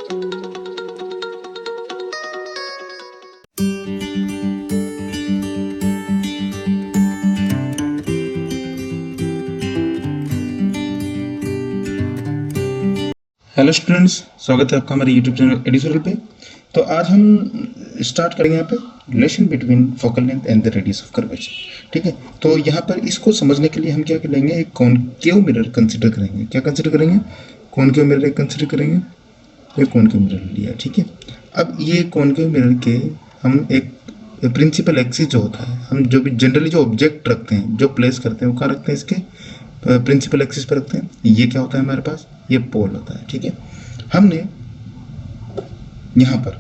Hello students, स्वागत है आपका हमारे यूट्यूब चैनल एडिशनल पे। तो आज हम स्टार्ट करेंगे यहाँ पे relation between focal length and the radius of curvature. ठीक है, तो यहाँ पर इसको समझने के लिए हम क्या करेंगे, एक कॉनकेव मिरर कंसिडर करेंगे। क्या कंसिडर करेंगे? कॉनकेव मिरर कंसिडर करेंगे। ये कॉनकेव मिरर लिया, ठीक है। अब ये कॉनकेव मिरर के हम एक प्रिंसिपल एक्सिस जो होता है, हम जो भी जनरली जो ऑब्जेक्ट रखते हैं, जो प्लेस करते हैं, वो कहाँ रखते हैं? इसके प्रिंसिपल एक्सिस पर रखते हैं। ये क्या होता है हमारे पास? ये पोल होता है, ठीक है। हमने यहाँ पर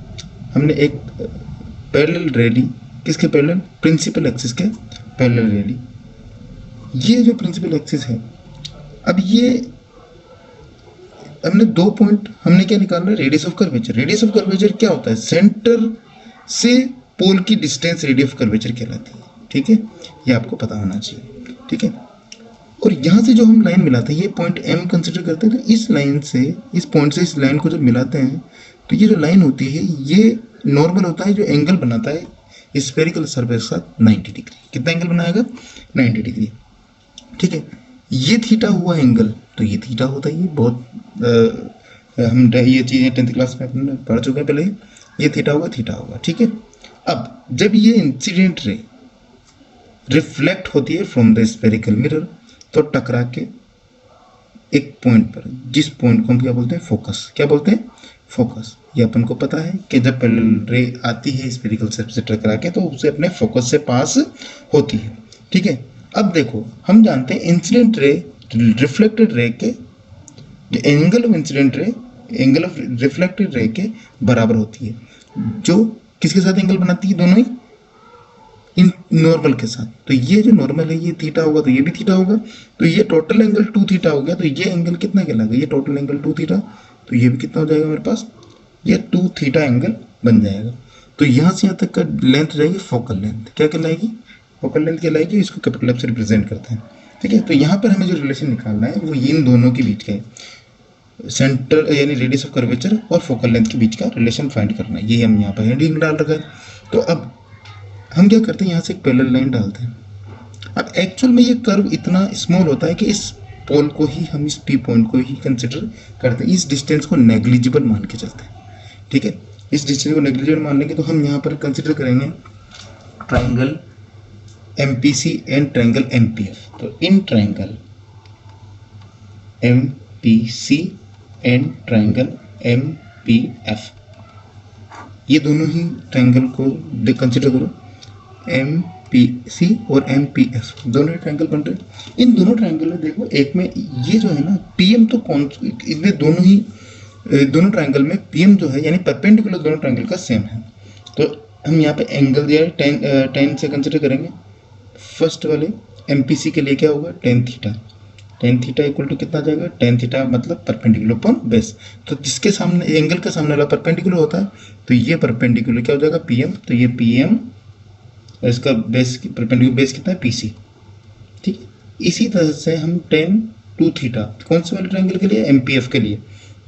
हमने एक पैरेलल रे ली। किसके पैरेलल? प्रिंसिपल एक्सिस के पैरेलल रे ली। ये जो प्रिंसिपल एक्सिस है, अब ये हमने दो पॉइंट, हमने क्या निकालना है? Radius of curvature. Radius of curvature क्या होता है? सेंटर से पोल की डिस्टेंस रेडियस ऑफ कर्वेचर कहलाती है, ठीक है। ये आपको पता होना चाहिए, ठीक है। और यहाँ से जो हम लाइन मिलाते हैं, ये पॉइंट M कंसिडर करते हैं, तो इस लाइन से, इस पॉइंट से इस लाइन को जब मिलाते हैं, तो ये जो लाइन होती है, ये नॉर्मल होता है जो एंगल बनाता है स्फेरिकल सरफेस के साथ 90 डिग्री। कितना एंगल बनाएगा? 90 डिग्री, ठीक है। ये थीटा हुआ एंगल, तो ये थीटा होता है। ये बहुत हम ये चीज़ें 10th क्लास में अपने पढ़ चुके हैं पहले। ये थीटा होगा, ठीक है। अब जब ये इंसिडेंट रे रिफ्लेक्ट होती है फ्रॉम द स्फेरिकल मिरर, तो टकरा के एक पॉइंट पर, जिस पॉइंट को हम क्या बोलते हैं? फोकस। क्या बोलते हैं? फोकस। ये अपन को पता है कि जब पैरेलल रे आती है स्फेरिकल सरफेस से टकरा के, तो उसे अपने फोकस से पास होती है, ठीक है। अब देखो, हम जानते हैं इंसिडेंट रे रिफ्लेक्टेड रे के angle of incident ray angle of reflected ray के बराबर होती है, जो किसके साथ एंगल बनाती है? दोनों ही इन नॉर्मल के साथ। तो ये जो नॉर्मल है, ये थीटा होगा, तो ये भी थीटा होगा, तो ये टोटल एंगल 2 थीटा हो गया। तो ये एंगल कितना कहलाएगा? ये टोटल एंगल 2 थीटा, तो ये भी कितना हो जाएगा हमारे पास? ये 2 थीटा एंगल बन जाएगा। तो यहाँ से यहाँ तक का लेंथ जाएगी फोकल लेंथ। क्या कहलाएगी? फोकल लेंथ कहलाएगी। इसको कैपिटल एफ से रिप्रेजेंट करते हैं, ठीक है। तो यहाँ पर हमें जो रिलेशन निकालना है, वो इन दोनों के बीच का है, सेंटर यानी रेडियस ऑफ कर्वेचर और फोकल लेंथ के बीच का रिलेशन फाइंड करना है। ये हम यहाँ पर हेडिंग डाल रखा है। तो अब हम क्या करते हैं, यहाँ से एक पैरेलल लाइन डालते हैं। अब एक्चुअल में ये कर्व इतना स्मॉल होता है कि इस पोल को ही हम, इस पी पॉइंट को ही कंसिडर करते हैं। इस डिस्टेंस को नेग्लिजिबल मान के चलते हैं, ठीक है। इस डिस्टेंस को नेग्लिजिबल मान लेंगे, तो हम यहाँ पर कंसिडर करेंगे triangle MPC and triangle MPF। तो in triangle MPC and triangle MPF, ये दोनों ही ट्राइंगल को कंसिडर करो। MPC और MPF दोनों ही ट्राइंगल बन रहे हैं। इन दोनों ट्राइंगल में देखो, एक में ये जो है ना PM, तो कौन, इनमें दोनों ट्राइंगल में PM जो है, यानी परपेंडिकुलर दोनों ट्राइंगल का सेम है। तो हम यहाँ पे एंगल दिया है 10 से कंसिडर करेंगे। फर्स्ट वाले MPC के लिए क्या होगा? tan theta. tan theta equal to कितना आ जाएगा? tan थीटा मतलब परपेंडिकुलर अपॉन बेस। तो जिसके सामने एंगल का सामने वाला परपेंडिकुलर होता है, तो ये परपेंडिकुलर क्या हो जाएगा? PM। तो ये PM, इसका बेस परपेंडिकुलर बेस कितना है? PC, ठीक है। इसी तरह से हम tan 2 थीटा कौन से वाले ट्राइंगल के लिए? MPF के लिए।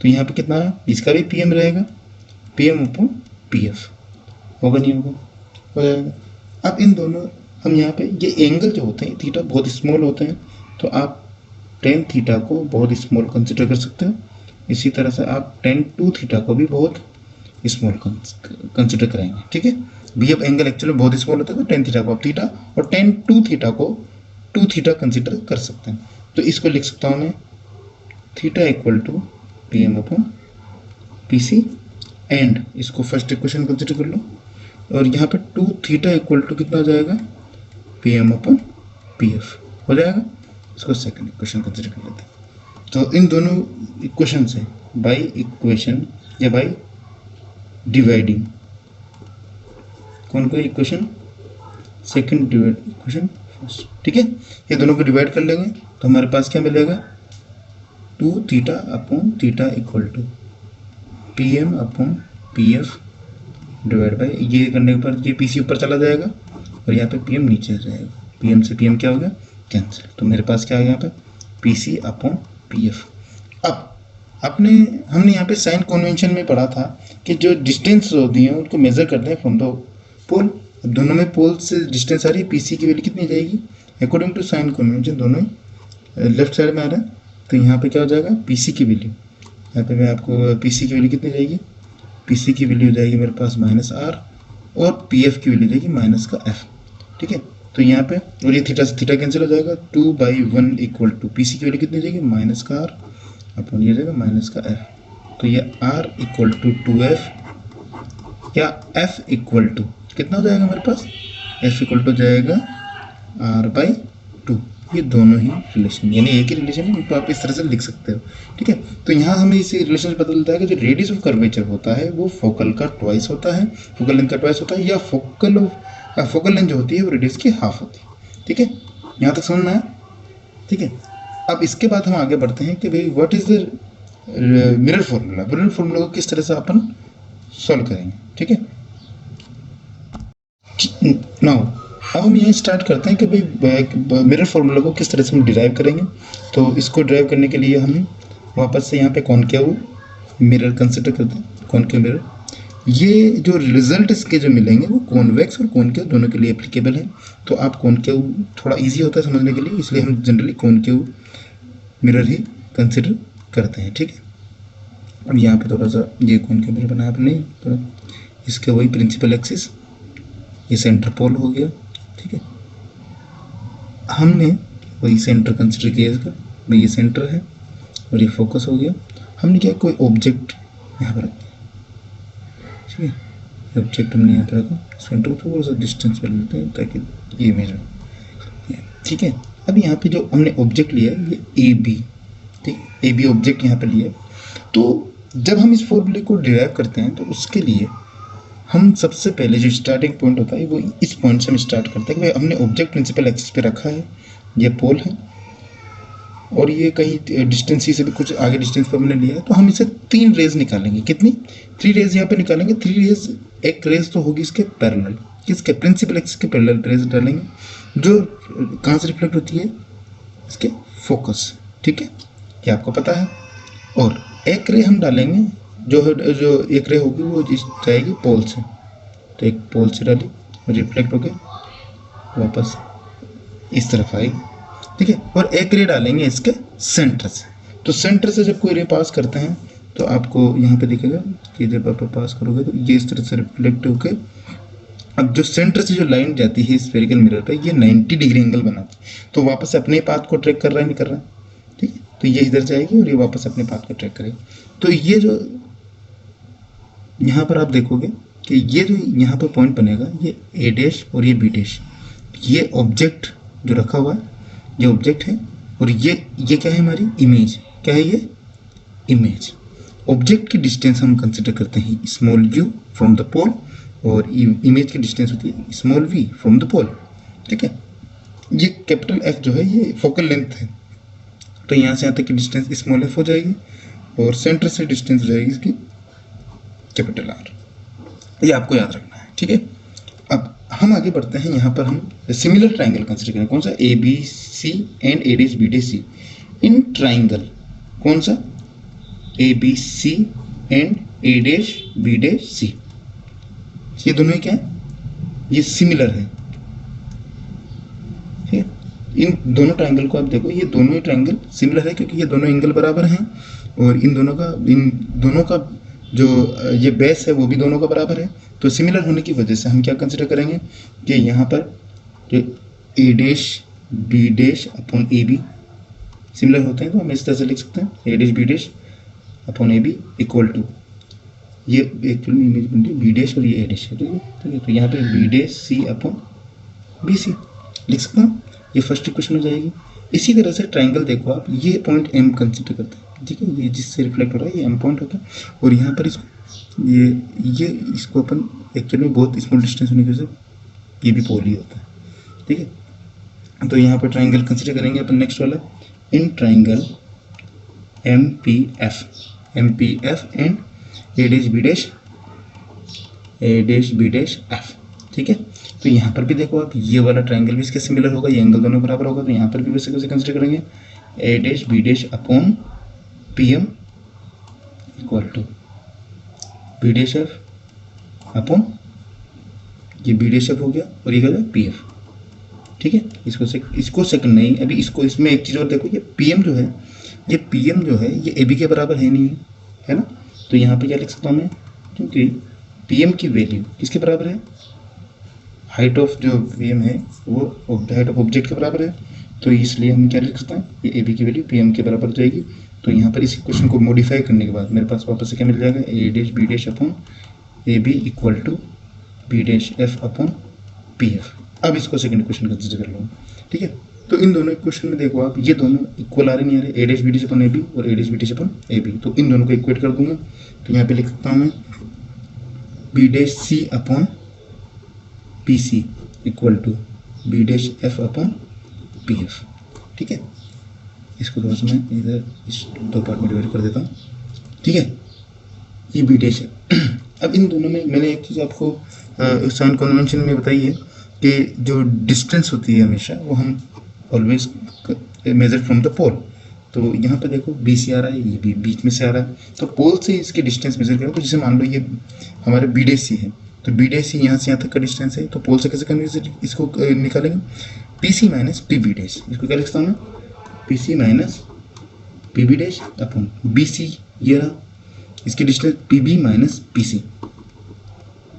तो यहाँ पे कितना है? इसका भी PM रहेगा, PM अपॉन PF। होगा नहीं होगा? हो जाएगा। अब इन दोनों हम यहाँ पे ये एंगल जो होते हैं थीटा बहुत स्मॉल होते हैं, तो आप tan थीटा को बहुत स्मॉल कंसिडर कर सकते हो। इसी तरह से आप tan 2 थीटा को भी बहुत स्मॉल कंसिडर करेंगे, ठीक है। भी अब एंगल एक्चुअली बहुत स्मॉल होता है, तो tan थीटा को आप थीटा और tan 2 थीटा को 2 थीटा कंसिडर कर सकते हैं। तो इसको लिख सकता हूँ मैं theta equal to PM upon PC, and इसको फर्स्ट इक्वेशन कंसिडर कर लो। और यहाँ पे 2 थीटा इक्वल टू कितना आ जाएगा? PM अपॉन PF हो जाएगा। इसको सेकंड इक्वेशन कंसिडर कर लेते हैं। तो इन दोनों इक्वेशन से बाई इक्वेशन या बाई डिवाइडिंग, कौन को equation? Second divide equation first, ठीक है। ये दोनों को डिवाइड कर लेंगे, तो हमारे पास क्या मिलेगा? 2 theta upon theta equal to PM upon PF divide by, ये करने के बाद ये PC ऊपर चला जाएगा और यहाँ पे PM नीचे आ जाएगा। PM से PM क्या हो गया? कैंसिल। तो मेरे पास क्या है यहाँ पे? PC upon PF। अब हमने यहाँ पे साइन कन्वेंशन में पढ़ा था कि जो डिस्टेंस होती है उनको मेजर करते हैं फ्रॉम द पोल। अब दोनों में पोल से डिस्टेंस आ रही है, पीसी की वैल्यू कितनी जाएगी अकॉर्डिंग टू साइन कन्वेंशन, दोनों ही लेफ्ट साइड में आ रहा है। तो यहाँ पे क्या हो जाएगा, पीसी की वैल्यू, यहाँ पे मैं आपको पीसी की वैल्यू कितनी जाएगी, पीसी की वैल्यू जाएगी मेरे पास -r और पीएफ की वैल्यू जाएगी -f। ठीक है, तो यहाँ पे और ये थीटा से थीटा कैंसिल हो जाएगा, 2/1 इक्वल टू पीसी की वैल्यू कितनी जाएगी -r अपन ये जाएगा -f। तो ये r इक्वल टू 2f या f इक्वल टू कितना हो जाएगा मेरे पास, f इक्वल टू जाएगा r/2। ये दोनों ही रिलेशन यानी एक ही रिलेशन है, इनको आप इस तरह से लिख सकते हो। ठीक है, तो यहाँ हमें इसी रिलेशन से पता चलता है कि जो रेडियस ऑफ कर्वेचर होता है वो फोकल का ट्वाइस होता है, फोकल लेंथ का ट्वाइस होता है, या फोकल लेंथ जो होती है वो रेडियस की हाफ होती है। ठीक है, यहाँ तक समझ में आया। ठीक है, अब इसके बाद हम आगे बढ़ते हैं कि भाई what is the mirror formula, mirror formula को किस तरह से अपन सॉल्व करेंगे। ठीक है, नाउ अब हम यहाँ स्टार्ट करते हैं कि भाई मिरर फॉर्मूला को किस तरह से हम डिराइव करेंगे। तो इसको डिराइव करने के लिए हम वापस से यहाँ पे कॉनकेव मिरर कंसिडर करते हैं। कॉनकेव मिरर, ये जो रिजल्ट इसके जो मिलेंगे वो कॉन्वेक्स और कॉनकेव दोनों के लिए एप्लीकेबल है। तो आप कॉनकेव थोड़ा इजी होता है समझने के लिए, इसलिए हम जनरली कॉनकेव मिरर ही कंसिडर करते हैं। ठीक है, अब यहाँ पे थोड़ा सा ये कॉनकेव मिरर बनाया आपने, तो इसके वही प्रिंसिपल एक्सिस, ये सेंटर पोल हो गया। ठीक है, हमने वही सेंटर कंसिडर किया इसका, भाई ये सेंटर है और ये फोकस हो गया। हमने क्या कोई ऑब्जेक्ट यहाँ पर रखा, ठीक है, ऑब्जेक्ट हमने यहाँ पर रखा, सेंटर को थोड़ा सा डिस्टेंस पर लेते हैं ताकि ये इमेज में। ठीक है, अब यहाँ पे जो हमने ऑब्जेक्ट लिया है ये ए बी, ठीक, ए बी ऑब्जेक्ट यहाँ पे लिया। तो जब हम इस फॉर्मूले को डिराइव करते हैं तो उसके लिए हम सबसे पहले जो स्टार्टिंग पॉइंट होता है वो इस पॉइंट से हम स्टार्ट करते हैं कि भाई हमने ऑब्जेक्ट प्रिंसिपल एक्सिस पे रखा है, ये पोल है और ये कहीं डिस्टेंस से भी कुछ आगे डिस्टेंस पर हमने लिया है। तो हम इसे 3 रेज निकालेंगे, कितनी 3 रेज यहाँ पे निकालेंगे। 3 रेज, एक रेज तो होगी इसके पैरेलल, किसके प्रिंसिपल एक्सिस के पैरेलल रेज डालेंगे जो कहाँ से रिफ्लेक्ट होती है, इसके फोकस। ठीक है, ये आपको पता है। और एक रे हम डालेंगे जो एक रे होगी वो जाएगी पोल से, तो एक पोल से डाली रिफ्लेक्ट होके वापस इस तरफ आएगी। ठीक है, और एक रे डालेंगे इसके सेंटर से। तो सेंटर से जब कोई रे पास करते हैं तो आपको यहाँ पे दिखेगा कि जब आप पास करोगे तो ये इस तरह से रिफ्लेक्ट होके, अब जो सेंटर से जो लाइन जाती है स्फेरिकल मिरर पे ये 90 डिग्री एंगल बनाती है, तो वापस अपने पाथ को ट्रैक कर रहा है, नहीं कर रहा है। ठीक है, तो ये इधर जाएगी और ये वापस अपने पाथ को ट्रैक करेगी। तो ये जो यहाँ पर आप देखोगे कि ये जो यहाँ पर पॉइंट बनेगा ये ए डैश और ये बी डैश, ये ऑब्जेक्ट जो रखा हुआ है ये ऑब्जेक्ट है और ये क्या है हमारी इमेज, क्या है ये इमेज। ऑब्जेक्ट की डिस्टेंस हम कंसिडर करते हैं स्मॉल यू फ्रॉम द पोल और इमेज की डिस्टेंस होती है स्मॉल वी फ्रॉम द पोल। ठीक है, ये कैपिटल एफ जो है ये फोकल लेंथ है, तो यहाँ से यहाँ तक की डिस्टेंस स्मॉल एफ हो जाएगी और सेंटर से डिस्टेंस हो जाएगी इसकी कैपिटल आर, ये आपको याद रखना है। ठीक है, अब हम आगे बढ़ते हैं। यहाँ पर हम सिमिलर ट्राइंगल कंसिडर करें, कौन सा, A B C and A dash B dash C. इन ट्राइंगल कौन सा, A B C and A dash B dash C, ये दोनों ही क्या है, ये सिमिलर है। ठीक है, इन दोनों ट्राइंगल को आप देखो, ये दोनों ही ट्राइंगल सिमिलर है क्योंकि ये दोनों एंगल बराबर हैं और इन दोनों का जो ये बेस है वो भी दोनों का बराबर है। तो सिमिलर होने की वजह से हम क्या कंसिडर करेंगे कि यहाँ पर जो A dash B dash upon A B similar होते हैं, तो हम इस तरह से लिख सकते हैं A dash B dash upon A B equal to, ये एक्चुअली इमेज बनती है बी डैश और ये ए डैश है। ठीक है, तो यहाँ पे B dash C upon B सी लिख सकते हैं, ये फर्स्ट इक्वेशन हो जाएगी। इसी तरह से ट्राइंगल देखो आप, ये पॉइंट एम कंसिडर करते हैं। ठीक है, ये जिससे रिफ्लेक्ट हो रहा है ये एम पॉइंट होता है और यहाँ पर इसको ये इसको अपन एक्चुअली बहुत स्मॉल डिस्टेंस होने की वजह से ये भी पोल ही होता है। ठीक है, तो यहाँ पर ट्राइंगल कंसिडर करेंगे अपन नेक्स्ट वाला, in triangle M P F and A dash B dash F. ठीक है, तो यहाँ पर भी देखो आप, ये वाला ट्राइंगल भी इसके सिमिलर होगा, ये एंगल दोनों बराबर होगा, तो यहाँ पर भी वैसे कैसे कंसिडर करेंगे A dash B dash upon P M equal to B dash F upon ये बी डैश एफ हो गया और ये क्या हो पी एफ। ठीक है, इसको सेकंड नहीं, अभी इसको इसमें एक चीज़ और देखो, ये पी एम जो है, ये पी एम जो है ये ए बी के बराबर है नहीं, है ना। तो यहाँ पे क्या लिख सकता हूँ मैं, क्योंकि पी एम की वैल्यू किसके बराबर है, हाइट ऑफ जो पी एम है वो हाइट ऑफ ऑब्जेक्ट के बराबर है। तो इसलिए हम क्या लिख सकते हैं, ये ए बी की वैल्यू पी एम के बराबर जाएगी। तो यहाँ पर इस इक्वेशन को मॉडिफाई करने के बाद मेरे पास वापस से क्या मिल जाएगा, A dash B dash upon A B equal to B dash F upon P F. अब इसको सेकंड इक्वेशन कंसीडर कर लो। ठीक है, तो इन दोनों इक्वेशन में देखो आप, ये दोनों इक्वल आ रहे नहीं आ रहे, A dash B dash upon A B और A dash B dash upon A B. तो इन दोनों को इक्वेट कर दूंगा। तो यहाँ पे लिख सकता हूँ मैं B dash C upon P C equal to B dash F upon P F. ठीक है, इसको थोड़ा सा मैं इधर इस दो पार्ट में डिवाइड कर देता हूँ। ठीक है, ये बी डैश है। अब इन दोनों में मैंने एक चीज़ आपको साइन कन्वेंशन में बताई है कि जो डिस्टेंस होती है हमेशा वो हम ऑलवेज मेजर फ्रॉम द पोल। तो यहाँ पे देखो बी सी आ रहा है, ये भी बीच में से आ रहा है, तो पोल से इसके डिस्टेंस मेजर करें। तो जैसे मान लो ये हमारे बी डैश सी है, तो बी डैश सी यहाँ से यहाँ तक का डिस्टेंस है, तो पोल से कैसे कन्वर्ट इसको निकालेंगे, P C minus P B dash. इसको क्या लिखता हूँ मैं, P C minus P B dash upon B C ये रहा, इसकी distance P B minus P C,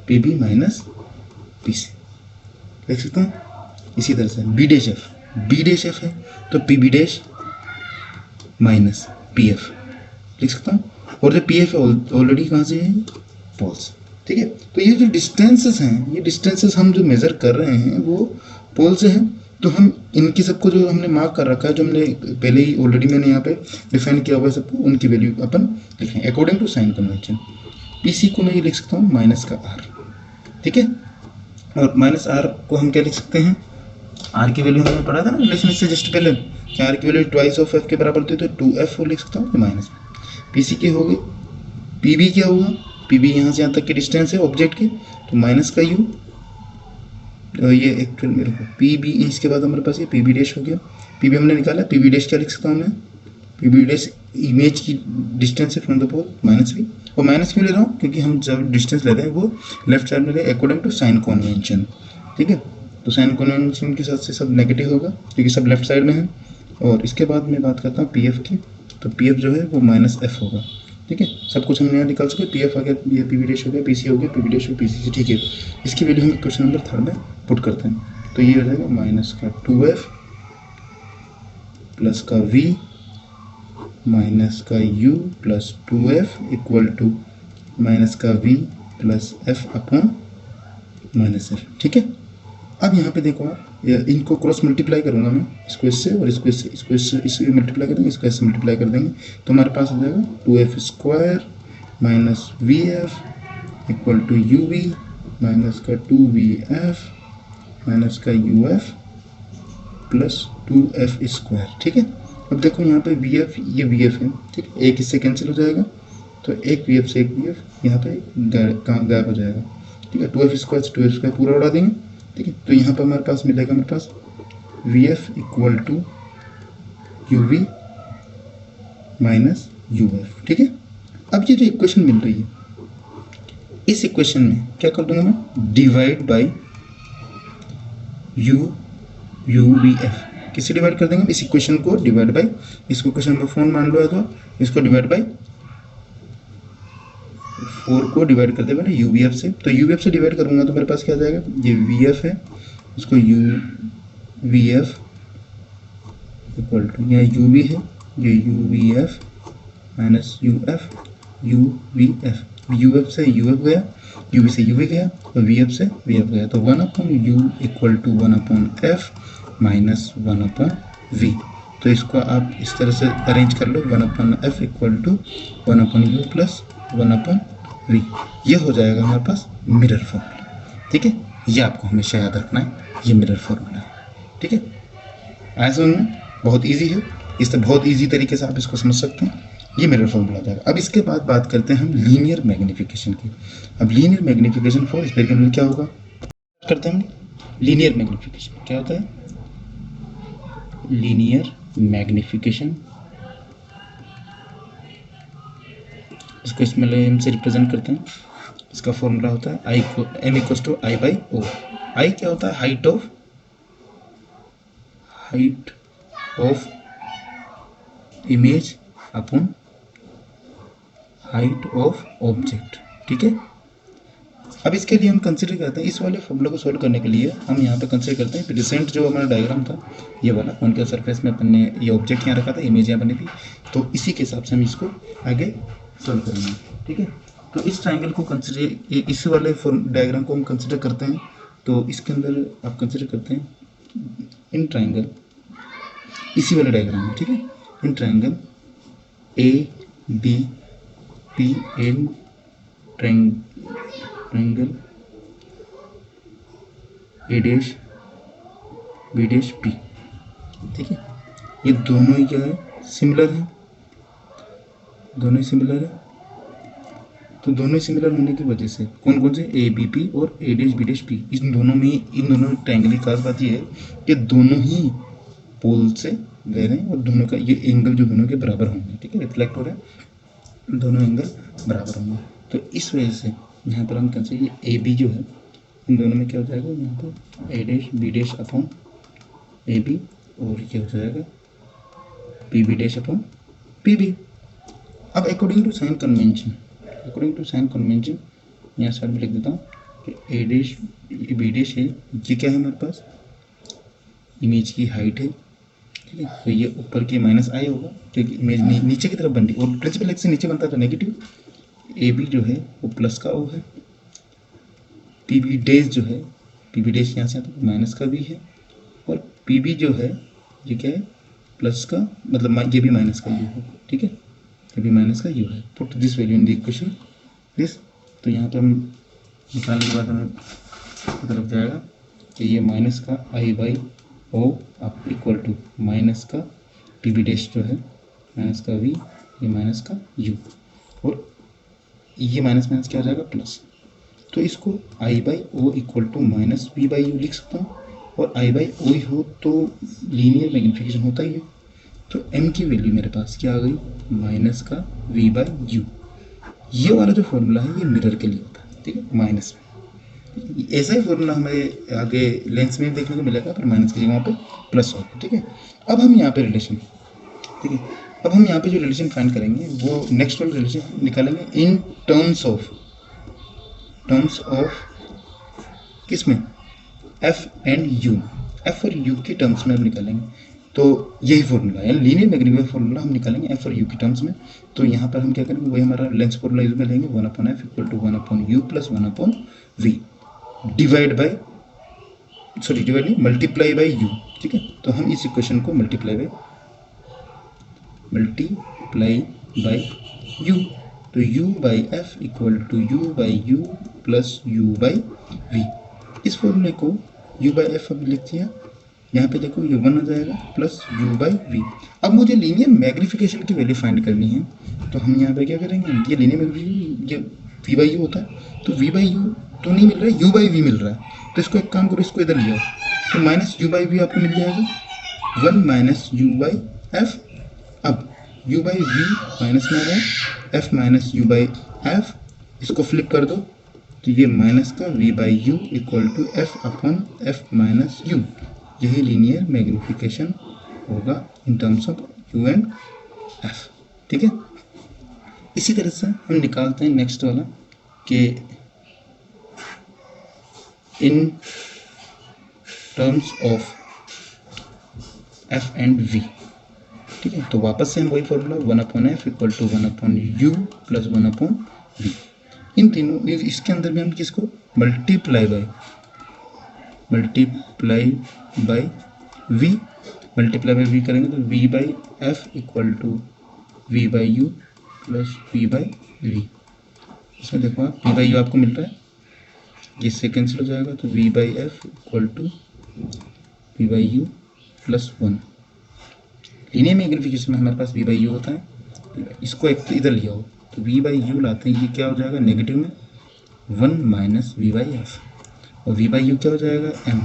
P B minus P C लिख सकता हूँ। इसी तरह से बी डैश एफ है, तो P B dash minus P F लिख सकता हूँ। और जो पी एफ है ऑलरेडी कहाँ से है, पोल से। ठीक है, तो ये जो डिस्टेंसेस हैं, ये डिस्टेंसेस हम जो मेजर कर रहे हैं वो पोल से हैं। तो हम इनकी सबको जो हमने मार्क कर रखा है, जो हमने पहले ही ऑलरेडी मैंने यहाँ पे डिफाइन किया हुआ है सबको, उनकी वैल्यू अपन लिखें according to sign convention. P C को मैं ये लिख सकता हूँ माइनस का आर। ठीक है, और माइनस आर को हम क्या लिख सकते हैं, आर की वैल्यू हमने पढ़ा था ना रिलेशन से जस्ट पहले, कि आर की वैल्यू ट्वाइस ऑफ एफ के बराबर होती है, तो 2f को लिख सकता हूँ माइनस पी सी के हो गए। पी बी क्या होगा, पी बी यहाँ से यहाँ तक की डिस्टेंस है ऑब्जेक्ट की, तो माइनस का यू, ये एक्चुअल मेरे को पी बी, इसके बाद हमारे पास ये पी बी डैश हो गया। पी बी हमने निकाला, पी बी डैश क्या लिख सकता हूँ मैं, पी बी डैश इमेज की डिस्टेंस है from the pole minus V. और माइनस क्यों ले रहा हूँ, क्योंकि हम जब डिस्टेंस ले रहे हैं वो लेफ्ट साइड में ले अकॉर्डिंग टू साइन कन्वेंशन। ठीक है, तो साइन कन्वेंशन के साथ से सब नेगेटिव होगा क्योंकि सब लेफ्ट साइड में है। और इसके बाद मैं बात करता हूँ पी एफ की, तो पी एफ जो है वो माइनस एफ होगा। ठीक है, सब कुछ हमने यहाँ निकाल सके, पी एफ आ गया, ये पी बी डैश हो गया, पी सी हो गया, पी बी डैश हो पी सी। ठीक है, इसकी वैल्यू हम क्वेश्चन नंबर 3 में पुट करते हैं। तो ये हो जाएगा माइनस का 2f प्लस का v माइनस का u plus 2f equal to minus का v plus f upon minus f। ठीक है, अब यहाँ पे देखो आप, इनको क्रॉस मल्टीप्लाई करूँगा मैं, इसको इससे और इसको इससे, इसको इससे मल्टीप्लाई कर देंगे, इसको इससे मल्टीप्लाई कर देंगे, तो हमारे पास हो जाएगा 2f square minus V F equal to U V minus का 2vf माइनस का U F plus 2f square. ठीक है, अब देखो यहाँ पे वी एफ, ये वी एफ है। ठीक है, एक इससे कैंसिल हो जाएगा, तो एक वी एफ से एक वी एफ यहाँ पे गायब हो जाएगा। ठीक है, 2f स्क्वायर से 2f स्क्वायर पूरा उड़ा देंगे। ठीक है, तो यहाँ पर हमारे पास मिलेगा, हमारे पास V F equal to U V minus U F. ठीक है, अब ये जो इक्वेशन मिल रही है, इस इक्वेशन में क्या कर दूंगा मैं, divide by you V F. किससे डिवाइड कर देंगे, इस इक्वेशन को डिवाइड बाई, इसको क्वेश्चन नंबर 4 मान लो है, तो इसको डिवाइड बाई 4 को डिवाइड कर देंगे यू वी एफ से। तो यू वी एफ से डिवाइड करूंगा तो मेरे पास क्या आ जाएगा, ये वी एफ है, उसको U V F equal to, यहाँ यू वी है, ये U V F minus U V F, U F से यू एफ गया, यू वी से यू वी गया, और वी एफ से वी एफ गया, तो 1 upon U equal to 1 upon F minus 1 upon V. तो इसको आप इस तरह से अरेंज कर लो, 1 upon F equal to 1 upon you plus 1 upon वी। ये हो जाएगा हमारे पास मिरर फॉर्मूला। ठीक है, ये आपको हमेशा याद रखना है, ये मिरर फॉर्मूला है। ठीक है, आया समझ में, बहुत ईजी है, इस तरह बहुत ईजी तरीके से आप इसको समझ सकते हैं, ये मिरर फॉर्मूला जाएगा। अब इसके बाद बात करते हैं हम लीनियर मैग्निफिकेशन की। अब लीनियर मैग्निफिकेशन फॉर स्फेरिकल में क्या होगा, करते हैं हम लीनियर मैग्निफिकेशन। क्या होता है, लीनियर मैग्निफिकेशन, इसको इसको इसमें एम से रिप्रेजेंट करते हैं। इसका फॉर्मूला होता है आई को M equals to I by O. I क्या होता है? Height of image upon height of object. ठीक है, अब इसके लिए हम कंसिडर करते हैं, इस वाले फॉर्मूला को सॉल्व करने के लिए हम यहाँ पे कंसिडर करते हैं रिसेंट जो हमारा डायग्राम था ये वाला, कॉन्केव सरफेस में अपन ने ये ऑब्जेक्ट यहाँ रखा था, इमेज यहाँ बनी थी, तो इसी के हिसाब से हम इसको आगे सॉल्व करेंगे। ठीक है, तो इस ट्राइंगल को कंसिडर, इस वाले डायग्राम को हम कंसिडर करते हैं, तो इसके अंदर आप कंसिडर करते हैं इन ट्राइंगल, इसी वाले डायग्राम में। ठीक है, in triangle A B P and triangle A dash B dash P. ठीक है, ये दोनों ही क्या है? सिमिलर है, दोनों ही सिमिलर है। तो दोनों सिमिलर होने की वजह से कौन कौन से? ए बी पी और A dash B dash P, इन दोनों ट्रायंगल की खास बात ये है कि दोनों ही पोल से गए हैं और दोनों का ये एंगल जो दोनों के बराबर होंगे। ठीक है, रिफ्लेक्ट हो रहा है, दोनों एंगल बराबर होंगे। तो इस वजह से यहाँ पर हम कैसे ये ए बी जो है इन दोनों में क्या हो जाएगा? यहाँ पर A dash B dash upon A B और क्या हो जाएगा? P B dash upon P B. अब अकॉर्डिंग टू साइन कन्वेंशन, यहाँ साइड में लिख देता हूँ कि ए डैश बी डैश है, ये क्या है हमारे पास? इमेज की हाइट है। ठीक है, तो ये ऊपर की माइनस आई होगा क्योंकि इमेज नीचे की तरफ बन रही और प्रिंसिपल एक्स से नीचे बनता था नेगेटिव। ए बी जो है वो प्लस का ओ है, पी बी डैश जो है, पी बी डैश यहाँ से आता है माइनस का भी है, और पी बी जो है ये क्या है? प्लस का, मतलब ये भी माइनस का यू है। ठीक है, ये भी माइनस का यू है। Put this value in the equation this, तो यहाँ पर हम निकालने के बाद हमें पता लग जाएगा कि ये माइनस का आई बाई ओ आप इक्वल टू माइनस का पी बी डैश जो है माइनस का वी, ये माइनस का यू, और ये माइनस माइनस क्या हो जाएगा? प्लस। तो इसको I by O equal to minus V by U लिख सकता हूँ, और आई बाई ओ ही हो तो लीनियर मैग्नीफिकेशन होता ही है। तो m की वैल्यू मेरे पास क्या आ गई? माइनस का v बाई यू। ये वाला जो फॉर्मूला है ये मिरर के लिए होता है। ठीक है, माइनस में ऐसा ही फॉर्मूला हमें आगे लेंस में देखने को मिलेगा, पर माइनस के लिए वहाँ पे प्लस होगा। ठीक है, अब हम यहाँ पे रिलेशन, ठीक है, अब हम यहाँ पे जो रिलेशन फाइंड करेंगे वो नेक्स्ट वाला रिलेशन निकालेंगे इन टर्म्स ऑफ किस में? एफ एंड यू, एफ और यू के टर्म्स में हम निकालेंगे। तो यही फॉर्मूला है, लीनियर मैग्नीफिकेशन फॉर्मूला हम निकालेंगे एफ और यू के टर्म्स में। तो यहाँ पर हम क्या करेंगे? वही हमारा लेंस फॉर्मूला यूज में लेंगे, 1/f equal to 1/u plus 1/v divide नहीं, मल्टीप्लाई बाई यू। ठीक है, तो हम इस इक्वेशन को मल्टीप्लाई बाई यू, तो u by F equal to u by U plus u by v। इस फॉर्मूले को u बाई एफ हम लिख दिया, यहाँ पे देखो ये 1 आ जाएगा प्लस u बाई v। अब मुझे लीनियर मैग्नीफिकेशन की वैल्यू फाइंड करनी है, तो हम यहाँ पे क्या करेंगे? ये लीनियर मैग्नीफिकेशन ये v बाई यू होता है, तो v बाई यू तो नहीं मिल रहा है, u बाई v मिल रहा है। तो इसको एक काम करो, इसको इधर ले आओ, तो माइनस u बाई v आपको मिल जाएगा, 1 माइनस u बाई एफ। अब u बाई v माइनस में आ रहा है, f minus u by F, इसको फ्लिप कर दो तो ये माइनस का v by U equal to F upon F minus U. यही लीनियर मैग्नीफिकेशन होगा in terms of u and f। ठीक है, इसी तरह से हम निकालते हैं नेक्स्ट वाला कि in terms of f and v। ठीक है, तो वापस से हम वही formula 1/f equal to 1/u plus 1/v। इन तीनों इसके अंदर भी हम किसको multiply by v, multiply by v करेंगे तो v by F equal to v by U plus v by v। इसमें देखो आप v बाई यू आपको मिल रहा है, इससे कैंसिल हो जाएगा, तो v by F equal to v by U plus 1। Linear magnification में हमारे पास v बाई यू होता है, इसको एक इधर लिया हो तो v बाई यू लाते हैं, ये क्या हो जाएगा? नेगेटिव में 1 माइनस v बाई एफ, और v बाई यू क्या हो जाएगा? m,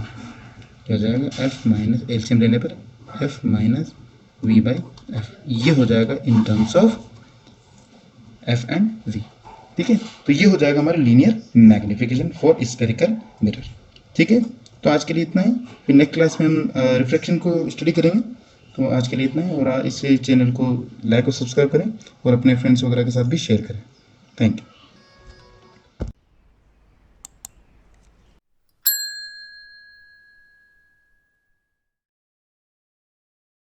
क्या हो जाएगा? f माइनस एलसीएम लेने पर f minus v by F. ये हो जाएगा in terms of F and V. ठीक है, तो ये हो जाएगा हमारा linear magnification for spherical mirror. ठीक है, तो आज के लिए इतना है, फिर नेक्स्ट क्लास में हम रिफ्लेक्शन को स्टडी करेंगे। तो आज के लिए इतना है, और इस चैनल को लाइक और सब्सक्राइब करें और अपने फ्रेंड्स वगैरह के साथ भी शेयर करें। Thank you.